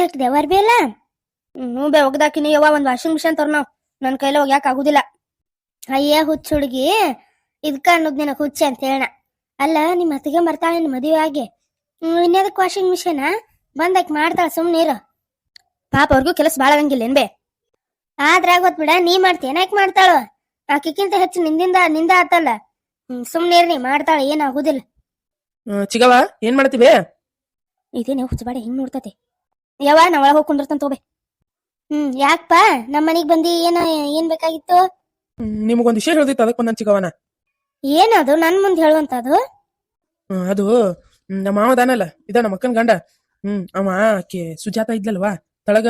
ಹಾಕಿದೆ ವರ್ಬಿ ಅಲ್ಲ. ಬೇ ಒಗ್ದಾಕಿನಿ ಯವ್ವ, ಒಂದ್ ವಾಷಿಂಗ್ ಮಿಷನ್ ತರ್ ನಾವ್ ನನ್ ಕೈಲ ಒಗ್ಯಾಕ ಆಗುದಿಲ್ಲ. ಅಯ್ಯ ಹುಚ್ಚ ಹುಡುಗಿ, ಇದ್ಕ ಅನ್ನೋದ್ ನಿನಗ್ ಹುಚ್ಚ ಅಂತ ಹೇಳ. ಅಲ್ಲ ನಿಮ್ ಅತ್ತಿಗೆ ಬರ್ತಾಳೆ ನಿಮ್ ಮದುವೆ ಆಗಿ, ಇನ್ಯಾದಕ್ ವಾಷಿಂಗ್ ಮಿಷನ್ ಬಂದಾಕಿ ಮಾಡ್ತಾಳ ಸುಮ್ನೀರು. ಪಾಪ ಅವ್ರಿಗೂ ಕೆಲಸ ಬಾಳ ಆಗಂಗಿಲ್ಲ ಏನ್ ಬೇ? ಆದ್ರಾಗ ಗೊತ್ ಬಿಡ, ನೀ ಮಾಡ್ತಿ ಏನಾಕ್ ಮಾಡ್ತಾಳು? ಆಕಿಕ್ಕಿಂತ ಹೆಚ್ಚು ನಿಂದ ಆತಲ್ಲ. ಸುಮ್ನೇರ್ನಿ, ಮಾಡ್ತಾಳ, ಏನ್ ಆಗುದಿಲ್ಲ. ಚಿಗವ ಏನ್ ಮಾಡ್ತೀವಿ? ಇದೇನೇ ಹುಚ್ಚಬಾಡಿ ಹಿಂಗ್ ನೋಡ್ತತಿ. ಯವ್ವ ನಾ ಒಳಗ್ ಹೋಗಿ ಕುಂದಿರ್ತಾನ ತೋಬೆ. ಯಾಕಪ್ಪ ನಮ್ಮ ಮನಿಗ್ ಬಂದಿ? ಏನ್ ಬೇಕಾಗಿತ್ತು? ನಿಮಗೊಂದ್ ವಿಷಯ ಹೇಳ್ದಿತ್ತು, ಅದಕ್ಕೆ ಬಂದ ಚಿಗವನ. ಏನದು ನನ್ ಮುಂದೆ ಹೇಳುವಂತದು? ಅದು ನಮ್ಮ ಮಾವ ಅದಾನಲ್ಲ, ಇದ ನಮ್ಮ ಅಕ್ಕನ ಗಂಡ. ಅವ ಆಕಿ ಸುಜಾತ ಇದ್ಲಲ್ವಾ ತಳಗ,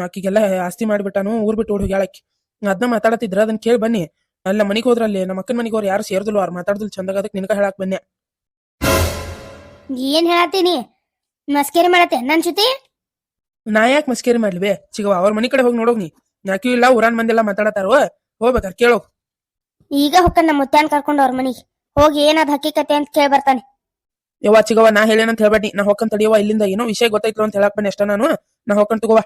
ಆಕಿಗೆಲ್ಲ ಆಸ್ತಿ ಮಾಡಿಬಿಟ್ಟಾನು, ಊರ್ ಬಿಟ್ಟು ಓಡಿ ಹೋಗ್ಯಾಳಕಿ. ಅದನ್ನ ಮಾತಾಡತಿದ್ರ, ಅದನ್ನ ಕೇಳಿ ಬನ್ನಿ. ಅಲ್ಲ ಮನಿಗ್ ಹೋದ್ರಲ್ಲಿ ನಮ್ಮ ಅಕ್ಕನ ಮನಿಗೆ ಅವ್ರು ಯಾರು ಸೇರ್ದಲ್ವ, ಅವ್ರು ಮಾತಾಡ್ದಲ್ ಚಂದಾಗ, ಅದಕ್ಕೆ ನಿನಗ ಹೇಳಾಕ್ ಬನ್ನಿ. ಏನ್ ಹೇಳತ್ತೀನಿ? ಮಸ್ಕೇರಿ ಮಾಡತ್ತೆ ನನ್ ಜೊತೆ? ನಾ ಯಾಕೆ ಮಸ್ಕೇರಿ ಮಾಡ್ಲಿವೆ ಚಿಗವ? ಅವ್ರ ಮನಿ ಕಡೆ ಹೋಗಿ ನೋಡೋಗ್ ನೀ. ಯಾಕೂ ಇಲ್ಲ, ಊರಾನ್ ಮಂದಿ ಎಲ್ಲ ಮಾತಾಡತಾರೋ, ಹೋಗ್ಬೇಕಾರ ಕೇಳೋ. ಈಗ ಹೊಕ್ಕ ನಮ್ಮ ಮುತ್ಯಾನ್ ಕರ್ಕೊಂಡು ಅವ್ರ ಮನಿಗೆ ಹೋಗಿ ಏನದ್ ಹಕ್ಕಿಕತೆ ಅಂತ ಕೇಳಿ ಬರ್ತಾನೆ. ಯವ್ವ ಚಿಗವ, ನಾ ಹೇಳೇನಂತ ಹೇಳ್ಬೇಡಿ, ನಾ ಹೊಕ್ಕಂತ ತಡಿಯವ. ಇಲ್ಲಿಂದ ಏನೋ ವಿಷಯ ಗೊತ್ತಾಯ್ತು ಅಂತ ಹೇಳಕ್ ಬನ್ನಿ ಅಷ್ಟ. ನಾ ಹೊಕ್ಕಂತ ತಗೋವ.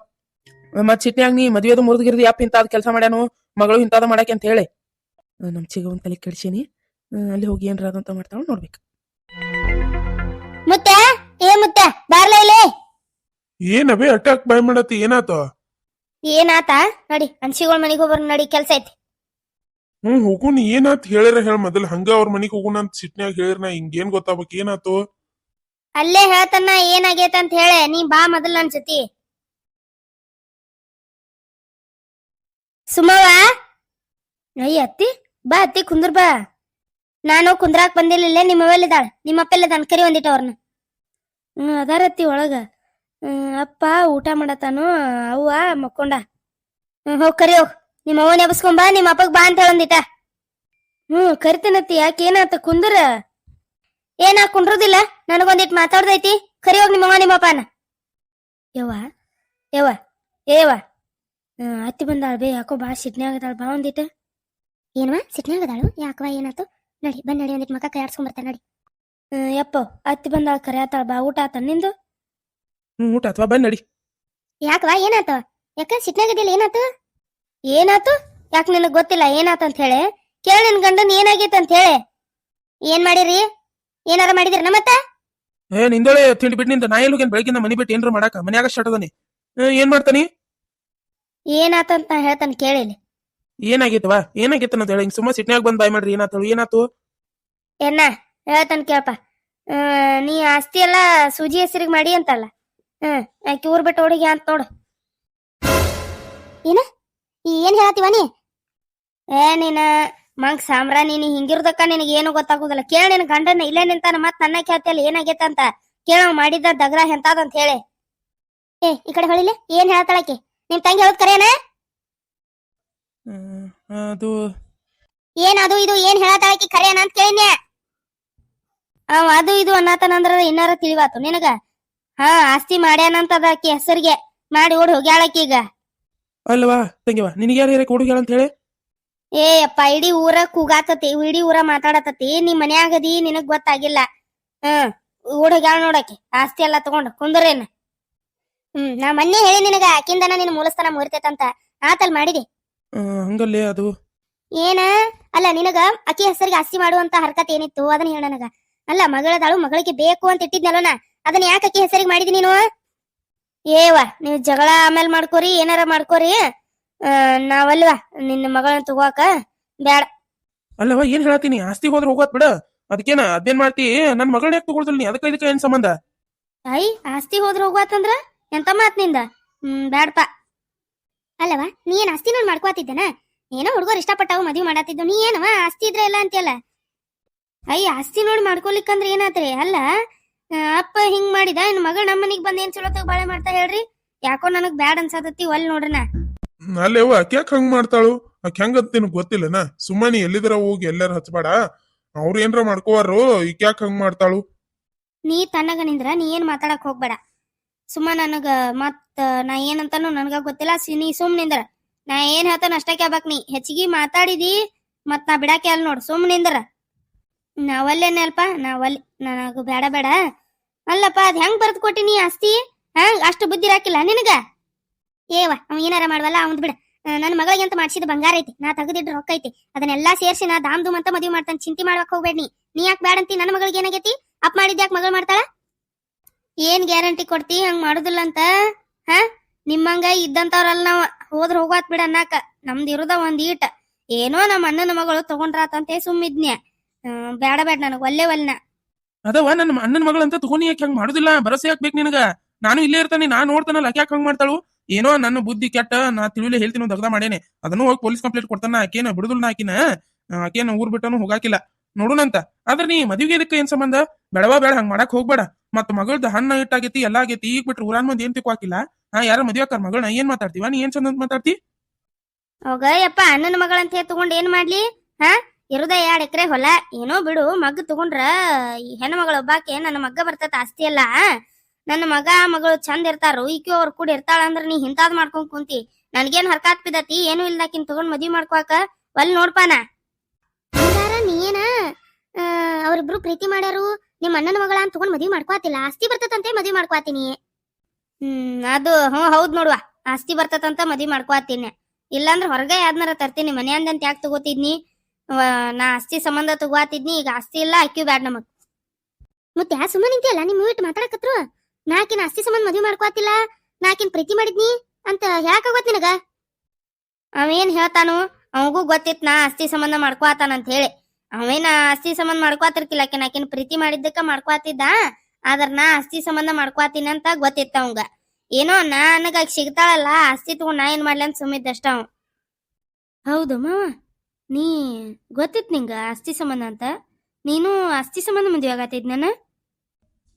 ಮತ್ ಸಿಟ್ನ್ಯಾಗ ನೀ ಮದ್ವೆದು ಮುರಿದ್ಗಿರ್ದಿ ಯಪ್ಪ ಇಂತಾದ್ ಕೆಲಸ ಮಾಡ್ಯಾನು, ಮಗಳು ಇಂತಾದ ಮಾಡಾಕೆ ಅಂತ ಹೇಳಿ ನಮ್ ಚಿಗವನ್ ತಲೆ ಕೆಡ್ಸೀನಿ. ಅಲ್ಲಿ ಹೋಗಿ ಏನ್ರ ಅದಂತ ಮಾಡ್ತಾವ ನೋಡ್ಬೇಕು. ಮುತ್ತ ಮುತ್ತ ಬಾರ್ಲ ಇಲ್ಲಿ. ಏನವೇ ಅಟ್ಯಾಕ್ ಬಾಯ್ ಮಾಡತ್ತಿ? ಏನಾತ? ಏನಾತ ನಡಿ, ಅನ್ಸಿಗಳ ಮನಿಗ್ ಹೋಗ್ಬರ್ ನಡಿ, ಕೆಲ್ಸ ಐತಿ. ಹೋಗುನ್. ಏನಾತ್ ಹೇಳಿರ ಹೇಳ ಮೊದಲ್. ಹಂಗ ಅವ್ರ ಮನಿಗ್ ಹೋಗುಣ ಅಂತ ಸಿಟ್ನ್ಯಾಗ ಹೇಳಿರ್ನ ಹಿಂಗೇನ್ ಗೊತ್ತಾಗ್ಬೇಕ್? ಏನಾತು? ಅಲ್ಲೇ ಹೇಳ್ತನ್ನ ಏನಾಗೇತ ಅಂತ ಹೇಳೆ, ನೀ ಬಾ ಮೊದಲ್ ನನ್ ಜೊತೆ. ಸುಮವ್ವ, ಅಯ್ಯ ಅತ್ತಿ ಬಾ, ಅತ್ತಿ ಕುಂದ್ರ ಬಾ. ನಾನು ಕುಂದ್ರಾಕ್ ಬಂದಿಲ್ಲ, ನಿಮ್ಮವೆಲ್ಲಿದ್ದಾಳ? ನಿಮ್ಮಪ್ಪೆಲ್ಲದಾನ, ಕರಿ ಒಂದಿಟ್ಟ ಅವ್ರನ್ನ. ಅದಾರತ್ತಿ ಒಳಗ. ಅಪ್ಪ ಊಟ ಮಾಡತಾನು, ಅವ್ವ ಮಕ್ಕೊಂಡ. ಹೋಗ್ ಕರಿ ಹೋಗ್, ನಿಮ್ಮ ಅವ್ವನ ಎಬ್ಸ್ಕೊಂಬಾ, ನಿಮ್ಮ ಅಪ್ಪಗ್ ಬಾ ಅಂತ ಹೇಳೊಂದಿಟ. ಕರಿತೇನತ್ತಿ. ಯಾಕೆ ಏನಾತ? ಕುಂದ್ರ. ಏನ ಕುಂಡ್ರುದಿಲ್ಲ? ನನಗೊಂದಿಟ್ ಮಾತಾಡ್ದೈತಿ. ಕರಿ ಹೋಗ್ ನಿಮ್ಮವ್ವ ನಿಮ್ಮಪ್ಪನ. ಯವ್ವ ಯವ್ವ ಏವ ಅತ್ತಿ ಬಂದಾಳ ಬೇ, ಯಾಕೋ ಬಾ ಸಿಟ್ನ್ಯಾಗದಾಳ. ಬಾ ಒಂದಿಟ. ಏನವ ಸಿಟ್ನ್ಯಾಗದಾಳು? ಯಾಕವ ಏನಾತು? ನಡಿ ಬಂದ್ ನಡಿ, ಒಂದಿಟ್ ಮಕ್ಕ ಕೈ ಆಡ್ಸ್ಕೊಂಡ್ ಬರ್ತಾಳ ನಡಿ. ಯಪ್ಪ ಅತ್ತಿ ಬಂದಾಳ, ಕರೆ ಆತಾಳ. ಬಾ, ಊಟ ಆತ ನಿಂದು? ಊಟ ಅಥವಾ ಬಂದ್ ನಡಿ. ಯಾಕವಾ ಏನಾತ? ಯಾಕ ಸಿಟ್ನಾಗದಿಲ್ಲ? ಏನಾತು? ಯಾಕೆ ನಿನಗ್ ಗೊತ್ತಿಲ್ಲ ಏನಾತ ಅಂತ ಹೇಳಿ? ಕೇಳ ನಿನ್ ಗಂಡನ್ ಏನಾಗೈತ ಅಂತ ಹೇಳಿ. ಏನ್ ಮಾಡಿರಿ? ಏನಾರ ಮಾಡಿದಿರ ಮತ್ತ? ನಿಂದೊಳೆ ತಿಂಡಿ ಬಿಟ್ಟು ನಿಂದ. ನಾ ಎಲ್ಲೋಗೇನ್ ಬೆಳಗಿಂದ ಮನಿ ಬಿಟ್ಟು ಏನ್ರ ಮಾಡಾಕ? ಮನ್ಯಾಗ ಶಟದನಿ. ಏನ್ ಮಾಡ್ತಾನಿ? ಏನಾತಂತ ನಾ ಹೇಳ್ತಾನೆ ಕೇಳಿಲಿ. ಏನಾಗೈತವ? ಏನಾಗೈತ ಅಂತ ಹೇಳಿ ಸುಮ್ಮ ಸಿಟ್ನ್ಯಾಗ ಬಂದ್ ಬಾಯ್ ಮಾಡ್ರಿ. ಏನಾತು? ಎನ್ನ ಹೇಳ್ತಾನ ಕೇಳಪ್ಪ. ನೀ ಆಸ್ತಿ ಎಲ್ಲ ಸೂಜಿ ಹೆಸರಿಗೆ ಮಾಡಿ ಅಂತಲ್ಲ, ಆಕಿ ಊರ್ ಬಿಟ್ಟು ಓಡಿಗೆ ಅಂತ ನೋಡು. ಏನ್ ಹೇಳತ್ತೀವ ನೀ? ನೀನ ಮಂಗ್ ಸಾಮ್ರ, ನೀನ್ ಹಿಂಗಿರ್ದಕ್ಕ ನಿನಗೆ ಏನು ಗೊತ್ತಾಗುದಿಲ್ಲ. ಕೇಳ ನಿನ್ ಗಂಡನ ಇಲ್ಲೇ ನಿಂತಾನ, ಮತ್ ನನ್ನ ಕೇಳ್ತಿಯಲ್ಲ ಏನಾಗೈತ ಅಂತ. ಕೇಳ ಮಾಡಿದ ದಗ್ರ ಎಂತಾದಂತ ಹೇಳಿ. ಈ ಕಡೆ ಹೊಳಿಲೆ, ಏನ್ ಹೇಳ್ತಾಳಕಿ? ನಿಮ್ ತಂಗಿ ಹೇಳದ್ ಕರೇನ? ಅದು ಏನದು ಇದು ಏನ್ ಹೇಳತಾಳಕಿ ಕರೇನ ಅಂತ ಕೇಳಿನ್ಯಾ. ಅದು ಇದು ಅನ್ನತಾನಂದ್ರ ಇನ್ನಾರ ತಿಳಿವಾತು ನಿನಗ? ಆಸ್ತಿ ಮಾಡ್ಯಾನಂತದ ಆಕಿ ಹೆಸರಿಗೆ ಮಾಡಿ ಓಡಿ ಹೋಗ್ಯಾಳಕಿ ಈಗ. ಅಲ್ವಾ ತಂಗಿವ, ನಿನಗೆ ಯಾರು ಹೇಳಕ್ ಹುಡುಗ ಅಂತ ಹೇಳಿ? ಅಪ್ಪ ಇಡೀ ಊರ ಕೂಗಾತತಿ, ಇಡೀ ಊರ ಮಾತಾಡತತಿ. ನೀ ಮನ್ಯಾಗದಿ, ನಿನಗ್ ಗೊತ್ತಾಗಿಲ್ಲ. ಓಡ್ ಹೋಗ್ಯಾಳ ನೋಡಕಿ, ಆಸ್ತಿ ಎಲ್ಲಾ ತಗೊಂಡು ಕುಂದ್ರೇನ. ನಾ ಮೊನ್ನೆ ಹೇಳಿ ನಿನಗ, ಆಕಿಂದನ ನಿನ್ ಮೂಲಸ್ಥಾನ ಮುರಿತೈತಂತ. ಆತಲ್ ಮಾಡಿದಿ? ಹಂಗಲ್ಲೇ ಅದು ಏನ ಅಲ್ಲ, ನಿನಗ ಅಕ್ಕಿ ಹೆಸರಿಗೆ ಆಸ್ತಿ ಮಾಡುವಂತ ಹರ್ಕತ್ ಏನಿತ್ತು ಅದನ್ನ ಹೇಳ ನನಗ. ಅಲ್ಲ, ಮಗಳದಾಳು, ಮಗಳಿಗೆ ಬೇಕು ಅಂತ ಇಟ್ಟಿದ್ನಲ್ಲೋನ, ಅದನ್ನ ಯಾಕೆ ಅಕ್ಕಿ ಹೆಸರಿಗೆ ಮಾಡಿದಿ ನೀನು? ನೀವು ಜಗಳ ಆಮೇಲೆ ಮಾಡ್ಕೋರಿ, ಏನಾರ ಮಾಡ್ಕೋರಿ. ನಾವಲ್ವಾ ನಿನ್ನ ಮಗಳನ್ನ ತಗೋಕ ಬ್ಯಾಡ. ಅಲ್ಲವ ಏನ್ ಹೇಳತ್ತೀನಿ? ಆಸ್ತಿ ಹೋದ್ರ ಹೋಗೋತ್ ಬಿಡ, ಅದಕ್ಕೇನ ಅದೇನ್ ಮಾಡ್ತಿ? ನನ್ ಮಗಳನ್ನ ಯಾಕೆ ತಗೊಳ್ದಲ್ ನೀ? ಅದಕ್ಕ ಇದಕ್ಕ ಏನ್ ಸಂಬಂಧ? ಆಸ್ತಿ ಹೋದ್ರ ಹೋಗ್ವಾತಂದ್ರ ಎಂತ ಮಾತ್ ನಿಂದ? ಬ್ಯಾಡಪ್ಪ. ಅಲ್ಲವಾ ನೀ ಏನ್ ಆಸ್ತಿ ನೋಡ್ ಮಾಡ್ಕೋತಿದ್ದನ? ಏನೋ ಹುಡುಗರು ಇಷ್ಟಪಟ್ಟಾವು, ಮದ್ವಿ ಮಾಡತ್ತಿದ್ದು. ನೀ ಏನವ ಆಸ್ತಿ ಇದ್ರೆ ಎಲ್ಲ ಅಂತೀಯಲ್ಲ? ಆಸ್ತಿ ನೋಡಿ ಮಾಡ್ಕೊಲಿಕ್ಕಂದ್ರ ಏನಾತ್ರಿ? ಅಲ್ಲ, ಅಪ್ಪ ಹಿಂಗ್ ಮಾಡಿದ, ಇನ್ ಮಗಳ ನಮ್ಮನಿಗ್ ಬಂದ್ ಏನ್ ಚಲೋತ್ತಾಗ ಬಾಳೆ ಮಾಡ್ತಾ ಹೇಳ್ರಿ? ಯಾಕೋ ನನಗ್ ಬ್ಯಾಡ್ ಅನ್ಸತತಿ, ಒಲ್ ನೋಡ್ರನ. ಅಲ್ಲೇವ ಆಕ್ಯಾಕ್ ಹಂಗ್ ಮಾಡ್ತಾಳು? ಆಕೆ ಹೆಂಗಂತ ನಿನಗ್ ಗೊತ್ತಿಲ್ಲನ? ಸುಮ್ಮನೆ ಎಲ್ಲಿದ್ರ ಹೋಗಿ ಎಲ್ಲಾರ ಹಚ್ಬೇಡ. ಅವ್ರ ಏನ್ರ ಮಾಡ್ಕೋವಾರು, ಈಕ್ಯಾಕ್ ಹಂಗ್ ಮಾಡ್ತಾಳು? ನೀ ತಣ್ಣಗ ನಿಂದ್ರ, ನೀ ಏನ್ ಮಾತಾಡಕ್ ಹೋಗ್ಬೇಡ. ಸುಮ್ಮ ನನಗ ಮತ್ ನಾ ಏನಂತಾನು ನನ್ಗ ಗೊತ್ತಿಲ್ಲ. ನೀ ಸುಮ್ ನಿಂದ್ರ. ನಾ ಏನ್ ಹೇಳ್ತಾನ ಅಷ್ಟ ಕೇಳ್ಬೇಕ್. ನೀ ಹೆಚ್ಚಿಗೆ ಮಾತಾಡಿದಿ ಮತ್ ನಾ ಬಿಡಾಕೆ ಅಲ್ ನೋಡ್. ಸುಮ್ ನಿಂದ್ರ. ನಾವಲ್ಲೇನಲ್ಪ, ನಾವಲ್ಲಿ ನನಗ ಬೇಡ ಬೇಡ. ಅಲ್ಲಪ್ಪ, ಅದ್ ಹೆಂಗ್ ಬರ್ದ್ ಕೊಟ್ಟಿನಿ ಆಸ್ತಿ? ಅಷ್ಟು ಬುದ್ಧಿ ರಾಕಿಲ್ಲ ನಿನಗ. ಏವ ಅವ್ ಏನಾರ ಮಾಡ್ವಲ್ಲ ಅವಂದ್ ಬಿಡ. ನನ್ನ ಮಗಳಿಗೆ ಅಂತ ಮಾಡ್ಸಿದ ಬಂಗಾರ ಐತಿ, ನಾ ತೆಗೆದಿಟ್ಟು ರೊಕ್ಕ ಐತಿ, ಅದನ್ನೆಲ್ಲಾ ಸೇರ್ಸಿ ನಾ ದಾಮ್ ದುಮ್ ಅಂತ ಮದ್ವಿ ಮಾಡ್ತಾನೆ. ಚಿಂತೆ ಮಾಡ್ಬೇಕ್ ಹೋಗ್ಬೇಡಿ. ನೀ ಯಾಕೆ ಬ್ಯಾಡಂತಿ? ನನ್ನ ಮಗಳಿಗೆ ಏನಾಗೈತಿ? ಅಪ್ ಮಾಡಿದ್ ಯಾಕೆ ಮಗಳು ಮಾಡ್ತಾಳ? ಏನ್ ಗ್ಯಾರಂಟಿ ಕೊಡ್ತಿ ಹಂಗ್ ಮಾಡುದಿಲ್ಲ ಅಂತ? ನಿಮ್ಮಂಗ ಇದ್ದಂತವ್ರಲ್ಲ ನಾವ್, ಹೋದ್ರ ಹೋಗಾತ್ ಬಿಡ ಅನ್ನಾಕ. ನಮ್ದು ಇರುದ ಒಂದ್ ಈಟ. ಏನೋ ನಮ್ಮ ಅಣ್ಣನ ಮಗಳು ತಗೊಂಡ್ರಾತಂತೆ ಸುಮ್ಮಿದ್ನ್ಯ. ಬೇಡ ಬೇಡ ನನಗ್ ಒಲ್ಲೆ ಒಲ್ನ. ಅದವ ನನ್ನ ಅಣ್ಣನ ಮಗಳಂತ ತಗೊಂಡಿ ಯಾಕೆ ಹಂಗ್ ಮಾಡುದಿಲ್ಲ? ಭರಸೆ ಯಾಕೆ ನಿನಗ? ನಾನು ಇಲ್ಲೇ ಇರ್ತಾನೆ, ನಾ ನೋಡ್ತಾನಲ್ಲ, ಯಾಕೆ ಹಂಗ್ ಮಾಡ್ತಾಳು? ಏನೋ ನನ್ನ ಬುದ್ಧಿ ಕೆಟ್ಟ, ನಾ ತಿಳಿಲಿ ಹೇಳ್ತೀನಿ ದಗದ ಮಾಡೇನೆ. ಅದನ್ನು ಹೋಗಿ ಪೊಲೀಸ್ ಕಂಪ್ಲೇಂಟ್ ಕೊಡ್ತಾನ. ಆಕೇನ ಬಿಡುದಿಲ್ಲ, ಆಕೇನ ಊರ್ ಬಿಟ್ಟನು ಹೋಗಾಕಿಲ್ಲ ನೋಡುನಂತ. ಆದ್ರ ನೀ ಮದುವೆಗೆ ಇದಕ್ಕೆ ಏನ್ ಸಂಬಂಧ? ಬೇಡವಾ ಬೇಡ, ಹಂಗ್ ಮಾಡಕ್ ಹೋಗ್ಬೇಡ. ಮತ್ ಮಗಳದ ಹಣ್ಣ ಇಟ್ಟಾಗೈತಿ, ಎಲ್ಲಾ ಆಗೈತಿ. ಈಗ ಬಿಟ್ರೆ ಊರಾನ್ ಮಂದಿ ಏನ್ ತಿಕ್ಕಾಕಿಲ್ಲ. ಯಾರ ಮದ್ವೆ ಆಕಾರ ಮಗಳನ್ನ ಏನ್ ಮಾತಾಡ್ತೀವ? ನೀ ಏನ್ ಚಂದ ಮಾತಾಡ್ತಿ? ಹೋಗ ಯಪ್ಪ, ಅಣ್ಣನ ಮಗಳಂತ ಹೇಳಿ ತಗೊಂಡ್ ಏನ್ ಮಾಡ್ಲಿ? ಇರುದ 2 ಎಕರೆ ಹೊಲ. ಏನೋ ಬಿಡು, ಮಗ್ ತಗೊಂಡ್ರ ಈ ಹೆಣ್ಣು ಮಗಳು ಒಬ್ಬಾಕೆ ನನ್ನ ಮಗ್ಗ ಬರ್ತೈತ ಆಸ್ತಿ ಎಲ್ಲ. ನನ್ನ ಮಗ ಮಗಳು ಚಂದ ಇರ್ತಾರು, ಈಕಿ ಅವ್ರ ಕೂಡ ಇರ್ತಾಳ ಅಂದ್ರ ನೀ ಹಿಂತಾದ್ ಮಾಡ್ಕೊಂಡ್ ಕುಂತಿ. ನನ್ಗೇನ್ ಹರ್ಕಾತ್ ಬಿದ್ದತಿ? ಏನು ಇಲ್ದಾಕಿನ್ ತಗೊಂಡ್ ಮದ್ವಿ ಮಾಡ್ಕೋಕ ಒಲ್ ನೋಡ್ಪಾನ. ನೀ ಏನ ಅವ್ರಿಬ್ರು ಪ್ರೀತಿ ಮಾಡ್ಯಾರು, ನಿಮ್ ಅಣ್ಣನ ಮಗಳ ಅಂತ ತಗೊಂಡ್ ಮದ್ವಿ ಮಾಡ್ಕೋತಿಲ್ಲ, ಆಸ್ತಿ ಬರ್ತದಂತೆ ಮದ್ವಿ ಮಾಡ್ಕೋತೀನಿ. ಅದು ಹೌದ್ ನೋಡುವ, ಆಸ್ತಿ ಬರ್ತದಂತ ಮದ್ವಿ ಮಾಡ್ಕೋತೀನಿ. ಇಲ್ಲಾಂದ್ರ ಹೊರಗೆ ಯಾವ್ದನಾರ ತರ್ತೀನಿ. ಮನೆಯಂದಂತ ಯಾಕೆ ತಗೋತಿದ್ನಿ? ನಾ ಆಸ್ತಿ ಸಂಬಂಧ ತಗೋತಿದ್ನಿ. ಈಗ ಆಸ್ತಿ ಇಲ್ಲ, ಅಕ್ಕಿ ಬ್ಯಾಡ್ ನಮಗ್. ಮತ್ತೆ ಯಾ ಸುಮ್ಮನೆ ನಿಂತಿಯಲ್ಲ? ನಿಮ್ ಇಟ್ಟು ಮಾತಾಡಕತ್ರು. ನಾಕಿನ ಆಸ್ತಿ ಸಂಬಂಧ ಮದ್ವಿ ಮಾಡ್ಕೋತಿಲ್ಲ, ನಾಕಿನ್ ಪ್ರೀತಿ ಮಾಡಿದ್ನಿ ಅಂತ ಯಾಕಾಗೋತ್ ನಿನಗ? ಅವೇನ್ ಹೇಳ್ತಾನು? ಅವಗೂ ಗೊತ್ತಿತ್ ನಾ ಆಸ್ತಿ ಸಂಬಂಧ ಮಾಡ್ಕೋತಾನಂತ ಹೇಳಿ. ಅವೇನ ಆಸ್ತಿ ಸಂಬಂಧ ಮಾಡ್ಕೋತಿರ್ಕಿಲ್ಲ, ಆಕಿನ ಪ್ರೀತಿ ಮಾಡಿದ್ದಕ್ಕ ಮಾಡ್ಕೋತಿದ್ದ. ಆದ್ರ ನಾ ಆಸ್ತಿ ಸಂಬಂಧ ಮಾಡ್ಕೋತೀನಿ ಅಂತ ಗೊತ್ತಿತ್ತ ಅವಂಗ. ಏನೋ ನನಗ ಸಿಗ್ತಾಳಲ್ಲ ಆಸ್ತಿ ತಗೊಂಡ್ ನಾ ಏನ್ ಮಾಡ್ಲಿ ಅಂತ ಸುಮ್ಮಿದ್ದಷ್ಟ ಅವ. ಹೌದು ಮಾವ, ನೀ ಗೊತ್ತಿತ್ ನಿಂಗ ಆಸ್ತಿ ಸಂಬಂಧ ಅಂತ? ನೀನು ಆಸ್ತಿ ಸಂಬಂಧ ಮದ್ವೆ ಆಗತ್ತಿದ್ ನನ್ನ?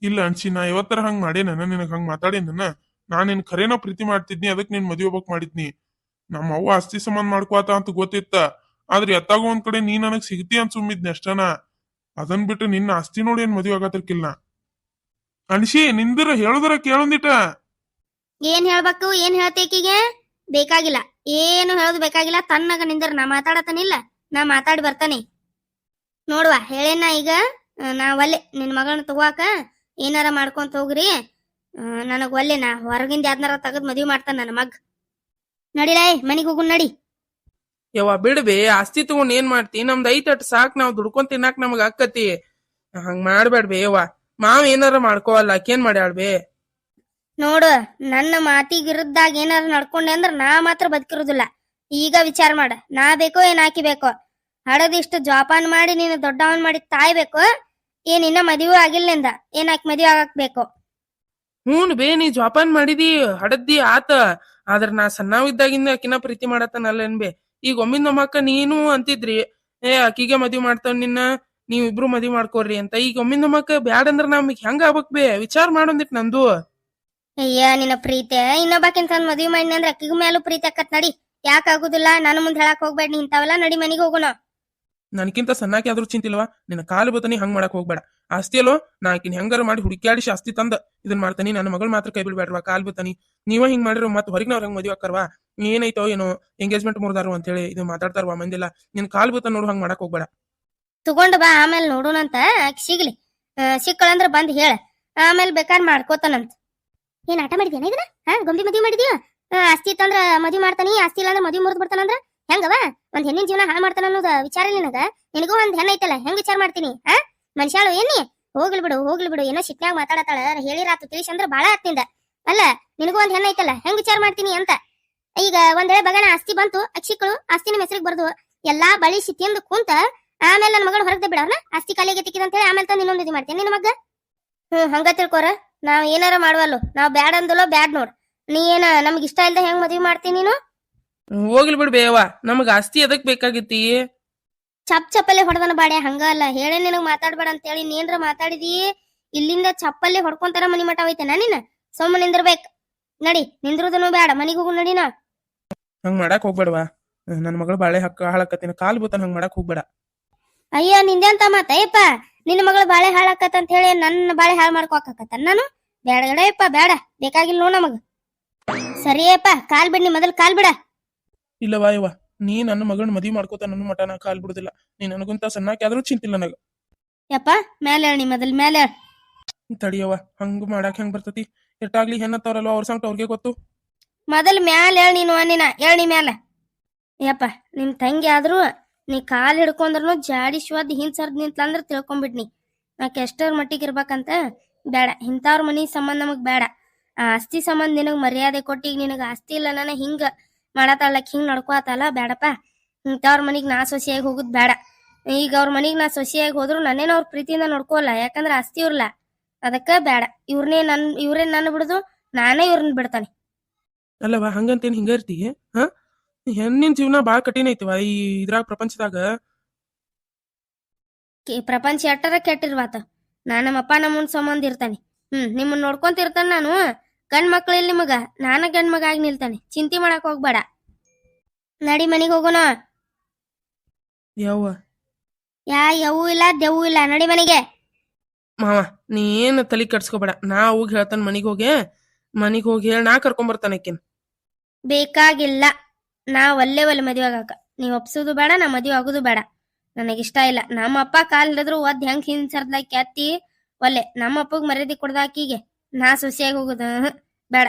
ಇಲ್ಲ ಅನ್ಸಿ, ನಾ ಇವತ್ತರ ಹಂಗ್ ಮಾಡೇನ? ನಿನಗ್ ಹಂಗ್ ಮಾತಾಡೇನ? ನಾನ್ ನಿನ್ ಖರೇನೋ ಪ್ರೀತಿ ಮಾಡ್ತಿದ್ನಿ, ಅದಕ್ ನಿನ್ ಮದ್ವೆ ಹೋಗ್ಬೇಕ್ ಮಾಡಿದ್ನಿ. ನಮ್ಮ ಅವ್ವ ಆಸ್ತಿ ಸಂಬಂಧ ಮಾಡ್ಕೋತ ಅಂತ ಗೊತ್ತಿತ್ತ. ಆದ್ರೆ ಎತ್ತಾಗ ಒಂದ್ ಕಡೆ ನೀ ನನಗ್ ಸಿಗ್ತಿ ಅಂತ ಸುಮ್ಮಿದ್ನಿ ಅಷ್ಟನ. ಅದನ್ ಬಿಟ್ಟು ನಿನ್ನ ಆಸ್ತಿ ನೋಡಿ ಏನ್ ಮದ್ವೆ ಆಗತ್ತಿರ್ಕಿಲ್ಲ. ಅನ್ಸಿ, ನಿಂದಿರ ಹೇಳುದರ ಕೇಳೊಂದಿಟ. ಏನ್ ಹೇಳ್ಬೇಕು? ಏನ್ ಹೇಳ್ತೇಕಿಗೆ? ಬೇಕಾಗಿಲ್ಲ, ಏನು ಹೇಳೋದು ಬೇಕಾಗಿಲ್ಲ. ತನ್ನಗ ನಿಂದ್ರ ನಾ ಮಾತಾಡತಾನಿಲ್ಲ, ನಾ ಮಾತಾಡಿ ಬರ್ತಾನೆ. ನೋಡುವ ಹೇಳೇನ ಈಗ. ನಾ ಒಲ್ಲೆ ನಿನ್ ಮಗಳನ್ನ ತಗೋಕ. ಏನಾರ ಮಾಡ್ಕೊಂತ ಹೋಗ್ರಿ, ನನಗ್ ಒಲ್ಲೆ. ನಾ ಹೊರಗಿಂದ ಯಾವ್ದನಾರ ತೆಗದ್ ಮದ್ವಿ ಮಾಡ್ತಾನ ನನ್ನ ಮಗ್. ನಡಿಲೇ ಮನಿಗ್ ಹೋಗು ನಡಿ. ಯವ್ವ ಬಿಡ್ಬೇ, ಆಸ್ತಿ ತಗೊಂಡ್ ಏನ್ ಮಾಡ್ತಿ? ನಮ್ದು ಐತಟ್ ಸಾಕ್, ನಾವ್ ದುಡ್ಕೊಂಡ್ ತಿನ್ನಾಕ್ ನಮಗ್ ಆಕತಿ. ಹಂಗ್ ಮಾಡ್ಬೇಡ್ಬೇ ಯವ್ವ. ಮಾವ್ ಏನಾರ ಮಾಡ್ಕೋವಲ್ಲ, ಆಕೇನ್ ಮಾಡ್ಯಾಳ್ಬೇ? ನೋಡು, ನನ್ನ ಮಾತಿಗೆ ವಿರುದ್ಧಾಗ ಏನಾರ ನಡ್ಕೊಂಡೆ ಅಂದ್ರ ನಾ ಮಾತ್ರ ಬದುಕಿರುದಿಲ್ಲ. ಈಗ ವಿಚಾರ ಮಾಡ, ನಾ ಬೇಕೋ ಏನ್ ಹಾಕಿ ಬೇಕೋ? ಹಡದಿಷ್ಟು ಜೋಪಾನ ಮಾಡಿ ನೀನು ದೊಡ್ಡವನ್ ಮಾಡಿ ತಾಯ್ಬೇಕು, ಏನ್ ಇನ್ನ ಮದುವೆ ಆಗಿಲ್ಲಿಂದ ಏನಾಕಿ ಮದುವೆ ಆಗಕ್ ಬೇಕು? ಹ್ಞೂ ಬೇ, ನೀ ಜೋಪಾನ್ ಮಾಡಿದಿ, ಹಡದ್ದಿ ಆತ. ಆದ್ರ ನಾ ಸಣ್ಣವಿದ್ದಾಗಿಂದ ಆಕಿನ ಪ್ರೀತಿ ಮಾಡತ್ತನಲ್ಲೇನ್ ಬೇ. ಈಗ ಒಮ್ಮಿಂದ ನಮ್ಮಕ್ಕ ನೀನು ಅಂತಿದ್ರಿ, ಆಕಿಗೆ ಮದ್ವಿ ಮಾಡ್ತಾವ್ ನಿನ್ನ, ನೀವಿಬ್ರು ಮದ್ವಿ ಮಾಡ್ಕೋರಿ ಅಂತ. ಈಗ ಒಮ್ಮಿಂದ ನಮ್ಮಕ್ಕ ಬ್ಯಾಡ ಅಂದ್ರ ನಮಗ್ ಹೆಂಗ ಆಗ್ಬೇಕ್ ಬೇ? ವಿಚಾರ ಮಾಡೊಂದಿಟ್ ನಂದು. ಅಯ್ಯ, ನಿನ್ನ ಪ್ರೀತಿ ಇನ್ನೊಬ್ಬಾಕಿನ್ ತಂದ್ ಮದ್ವಿ ಮಾಡಿನ ಅಂದ್ರ ಅಕ್ಕಿಗೂ ಮೇಲೂ ಪ್ರೀತಿ ಆಕತ್. ನಡಿ, ಯಾಕ ಆಗುದಿಲ್ಲ? ನಾನು ಮುಂದ್ ಹೇಳಕ್ ಹೋಗ್ಬೇಡ ನೀ ಇಂತಾವಲ್ಲ. ನಡಿ ಮನಿಗ್ ಹೋಗೋಣ. ನನ್ಕಿಂತ ಸಣ್ಣಾಕಿ ಆದ್ರೂ ಚಿಂತಿಲ್ವಾ? ನಿನ್ನ ಕಾಲು ಬತನಿ ಹಂಗ್ ಮಾಡಕ್ ಹೋಗ್ಬೇಡ. ಆಸ್ತಿ ಅಲ್ಲೋ, ನಾ ಆಕಿನ ಹೆಂಗಾರ ಮಾಡಿ ಹುಡುಕ್ಯಾಡಿಸಿ ಆಸ್ತಿ ತಂದ ಇದನ್ ಮಾಡ್ತಾನಿ. ನನ್ನ ಮಗಳು ಮಾತ್ರ ಕೈ ಬಿಡ್ಬೇಡ್ವಾ, ಕಾಲ್ ಬತಾನಿ. ನೀವ ಹಿಂಗ್ ಮಾಡಿರೋ ಮತ್ ಹೊರಗಿನವ್ರ ಹೆಂಗ್ ಮದ್ವೆ ಆಕರ್ವಾ? ಏನೈತೋ ಏನೋ ಎಂಗೇಜ್ಮೆಂಟ್ ಮುರ್ದಾರು ಅಂತ ಹೇಳಿ ಇದು ಮಾತಾಡ್ತಾರವಾ ಮಂದಿಲ್ಲ. ನಿನ್ ಕಾಲ್ ಬತ ನೋಡು, ಹಂಗ್ ಮಾಡಕ್ ಹೋಗ್ಬೇಡ. ತಗೊಂಡ್ ಬಾ, ಆಮೇಲೆ ನೋಡೋಣಂತ. ಆಕಿ ಸಿಗ್ಲಿ, ಸಿಕ್ಕಳಂದ್ರ ಬಂದ್ ಹೇಳ, ಆಮೇಲೆ ಬೇಕಾರ್ ಮಾಡ್ಕೋತಾನಂತ. ಏನ್ ಆಟ ಮಾಡಿದ್ಯಾನ ಇದನ್ನ? ಗೊಂಬಿ ಮದ್ವಿ ಮಾಡಿದ್ಯಾ? ಆಸ್ತಿ ಇತ್ತಂದ್ರ ಮದ್ವಿ ಮಾಡ್ತಾನಿ, ಆಸ್ತಿ ಇಲ್ಲ ಅಂದ್ರ ಮದ್ವಿ ಮುರಿದ್ ಬಿಡ್ತಾನಂದ್ರ ಹೆಂಗವ? ಒಂದ್ ಹೆಣ್ಣಿನ ಜೀವನ ಹಾಳು ಮಾಡ್ತಾನ ಅನ್ನೋದ ವಿಚಾರ ನಿನಗ? ನಿನಗೂ ಒಂದ್ ಹೆಣ್ಣ ಐತಲ್ಲ, ಹೆಂಗ್ ವಿಚಾರ ಮಾಡ್ತೀನಿ? ಮನುಷ್ಯಾಳು ಏನಿ? ಹೋಗ್ಲಿ ಬಿಡು, ಏನೋ ಸಿಟ್ನ್ಯಾಗ ಮಾತಾಡತಾಳ. ಹೇಳಿರಾತು ತಿಳಿಸಿ ಅಂದ್ರ ಬಾಳ ಆತ್ನಿಂದ. ಅಲ್ಲ, ನಿನಗೂ ಒಂದ್ ಹೆಣ್ಣ ಐತಲ್ಲ, ಹೆಂಗ್ ವಿಚಾರ ಮಾಡ್ತೀನಿ ಅಂತ. ಈಗ ಒಂದ್ ವೇಳೆ ಬಗನ ಆಸ್ತಿ ಬಂತು, ಅಕ್ಷಿಕ್ಕಳು ಆಸ್ತಿ ನಿಮ್ಮ ಹೆಸರಿಗೆ ಬರ್ದು ಎಲ್ಲಾ ಬಳಿಸಿ ತಿಂದು ಕುಂತ ಆಮೇಲೆ ನನ್ನ ಮಗಳು ಹೊರಗ್ದೆ ಬಿಡವ್ರನ ಆಸ್ತಿ ಕಾಲಿಗೆ ತಿಕ್ಕಿದ ಅಂತ ಹೇಳಿ ಆಮೇಲೆ ತಂದು ಇನ್ನೊಂದು ಇದು ಮಾಡ್ತೀನಿ ನಿನ್ನ ಮಗ. ಹಂಗ ತಿಳ್ಕೊರ. ನಾವ್ ಏನಾರ ಮಾಡುವಲ್ಲು, ನಾವ್ ಬ್ಯಾಡ್ ಅಂದಲೋ ಬ್ಯಾಡ್ ನೋಡ್. ನೀ ಏನ ನಮ್ಗ ಇಷ್ಟ ಇಲ್ದ ಹೆಂಗ್ ಮದ್ವಿ ಮಾಡ್ತೀನಿ ನೀನು? ಹೋಗ್ಲಿ ಬಿಡ್ಬೇವ, ನಮಗ್ ಆಸ್ತಿ ಎದಕ್ ಬೇಕಾಗಿತ್ತಿ? ಚಪ್ಪಲೆ ಹೊಡೆದನ ಬಾಡ್ಯ. ಹಂಗ ಅಲ್ಲ, ಹೇಳೇ ನಿನಗ್ ಮಾತಾಡ್ಬೇಡ ಅಂತ ಹೇಳಿ. ನೀನ್ರ ಮಾತಾಡಿದಿ, ಇಲ್ಲಿಂದ ಚಪ್ಪಲ್ಲಿ ಹೊಡ್ಕೊಂತಾರ ಮನಿ ಮಠ ಹೋಯ್ತೇನ ನೀನ್? ಸೋಮ ನಿಂದಿರ್ಬೇಕ್. ನಡಿ, ನಿಂದ್ರುದನು ಬ್ಯಾಡ, ಮನಿಗ್ ಹೋಗು ನಡಿನ. ಹಂಗ್ ಮಾಡಕ್ ಹೋಗ್ಬೇಡವಾ, ನನ್ ಮಗಳು ಬಾಳೆ ಹಾಳಾಕತ್ತಿನ. ಕಾಲ್ ಬೂತನ್ ಹಂಗ್ ಮಾಡಕ್ ಹೋಗ್ಬೇಡ. ಅಯ್ಯ, ನಿಂದೆಂತ ಮಾತಯ್ಯಪ್ಪ? ನಿನ್ನ ಮಗಳು ಬಾಳೆ ಹಾಳಾಕತ್ತ ಅಂತ ಹೇಳಿ ನನ್ನ ಬಾಳೆ ಹಾಳು ಮಾಡ್ಕೋಕತ್ತ ನಾನು? ಬ್ಯಾಡಗಡೆಯಪ್ಪ, ಬ್ಯಾಡ, ಬೇಕಾಗಿಲ್ಲ ನೋಡ್ ನಮಗ. ಸರಿಯಪ್ಪ, ಕಾಲ್ ಬಿಡ್, ನೀ ಮೊದಲ್ ಕಾಲ್ ಬಿಡ. ಇಲ್ಲವಾ ಇವ, ನೀ ನನ್ನ ಮಗಳನ್ನ ಮದ್ವಿ ಮಾಡ್ಕೋತ ನನ್ನ ಮಠ ನಾ ಕಾಲ್ ಬಿಡುದಿಲ್ಲ. ನೀ ನನಗುಂತ ಸಣ್ಣಾಕಿ ಆದ್ರೂ ಚಿಂತಿಲ್ಲ ನನಗ. ಯಪ್ಪ, ಮೇಲೆ ಹೇಳಿ, ಮೊದಲ್ ಮೇಲೆ ಹೇಳ. ತಡಿಯವ್ವ, ಹಂಗ ಮಾಡಾಕ್ ಹೆಂಗ್ ಬರ್ತತಿ? ಎಟ್ಟಾಗ್ಲಿ ಹೆಣ್ಣತ್ತವ್ರಲ್ವ ಅವ್ರ ಸಂಗಟ ಅವ್ರಿಗೆ ಗೊತ್ತು. ಮೊದಲ್ ಮ್ಯಾಲ ಹೇಳ್ ನೀನು ನೀನ ಹೇಳ್ ಮ್ಯಾಲ. ಯಪ್ಪ ನಿಮ್ ತಂಗಿ ಆದ್ರೂ ನೀ ಕಾಲ್ ಹಿಡ್ಕೊಂಡ್ರು ಜಾಡಿ ಶ್ವದ್ ಹಿಂದ್ ಸರ್ದ್ ನಿಂತ್ಲಂದ್ರ ತಿಳ್ಕೊಂಬಿಟ್ನಿ ನಾಕ್ ಎಷ್ಟರ ಮಟ್ಟಿಗೆ ಇರ್ಬೇಕಂತ. ಬೇಡ ಇಂಥವ್ರ ಮನಿ ಸಂಬಂಧ ನಮಗ್ ಬೇಡ. ಆ ಆಸ್ತಿ ಸಂಬಂಧ ನಿನಗ್ ಮರ್ಯಾದೆ ಕೊಟ್ಟಿ ಈಗ ನಿನಗ ಆಸ್ತಿ ಇಲ್ಲ ನನ್ನ ಹಿಂಗ ಮಾಡತಾಳಕ್ ಹಿಂಗ್ ನಡ್ಕೋತಲ್ಲ ಬೇಡಪ್ಪ. ಇಂಥವ್ರ ಮನಿಗ್ ನಾ ಸೊಸೆಯಾಗಿ ಹೋಗುದ್ ಬೇಡ. ಈಗ ಅವ್ರ ಮನಿಗ್ ನಾ ಸೊಸೆಯಾಗಿ ಹೋದ್ರು ನನ್ನೇನ ಅವ್ರ ಪ್ರೀತಿಯಿಂದ ನೋಡ್ಕೋಲ್ಲ, ಯಾಕಂದ್ರ ಆಸ್ತಿ ಇವ್ರಲ್ಲ. ಅದಕ್ಕ ಬೇಡ. ಇವ್ರೇನ್ ನನ್ನ ಬಿಡುದು, ನಾನೇ ಇವ್ರನ್ನ ಬಿಡ್ತಾನೆ. ಅಲ್ಲವಾ ಹಂಗಂತೇನ್ ಹಿಂಗ ಇರ್ತಿ? ಹಾ, ಹೆಣ್ಣಿನ ಜೀವನ ಬಾಳ ಕಠಿಣ ಐತಿವ ಈ ಇದ್ರಾಗ ಪ್ರಪಂಚದಾಗ. ಪ್ರಪಂಚ ಎಟ್ಟರ ಕೆಟ್ಟಿರ್ವಾತ. ನಮ್ಮಪ್ಪ ನಮ್ಮನ್ ಸಂಬಂಧ ಇರ್ತಾನೆ. ನಿಮ್ಮನ್ನ ನೋಡ್ಕೊಂತ ಇರ್ತಾನೆ. ನಾನು ಗಂಡ್ ಮಕ್ಳು ಇಲ್ಲಿ ನಿಮಗ, ನಾನ ಗಂಡ್ ಮಗ ಆಗಿ ನಿಲ್ತಾನೆ. ಚಿಂತೆ ಮಾಡಕ್ ಹೋಗ್ಬೇಡ. ನಡಿ ಮನಿಗ್ ಹೋಗೋಣ. ಯವ್ವ ಯವ್ವು ಇಲ್ಲ ದೆವ್ವು ಇಲ್ಲ, ನಡಿ ಮನೆಗೆ. ಮಾವ ನೀ ಏನ್ ತಲಿ ಕಟ್ಸ್ಕೊಬೇಡ, ನಾ ಹೋಗಿ ಹೇಳ್ತಾನ ಮನಿಗ್ ಹೋಗಿ ಹೇಳಿ ನಾ ಕರ್ಕೊಂಬರ್ತಾನ ಆಕಿನ್. ಬೇಕಾಗಿಲ್ಲ. ನಾ ಒಲ್ಲೆ ಮದ್ವೆ ಆಗಾಕ. ನೀವ್ ಒಪ್ಸೋದು ಬೇಡ, ನಾ ಮದ್ವೆ ಆಗೋದು ಬೇಡ. ನನಗಿಷ್ಟ ಇಲ್ಲ. ನಮ್ಮ ಅಪ್ಪ ಕಾಲ್ ಹಿಡಿದ್ರು ಒದ್ ಹೆಂಗ್ ಹಿಂದ್ ಸರ್ದ್ಲಾಕಿ ಅತ್ತಿ ಒಲ್ಲೆ. ನಮ್ಮ ಅಪ್ಪಗ್ ಮರ್ಯಾದೆ ಕೊಡ್ದಾಕಿಗೆ ನಾ ಸೊಸೆಯಾಗಿ ಹೋಗುದ ಬೇಡ.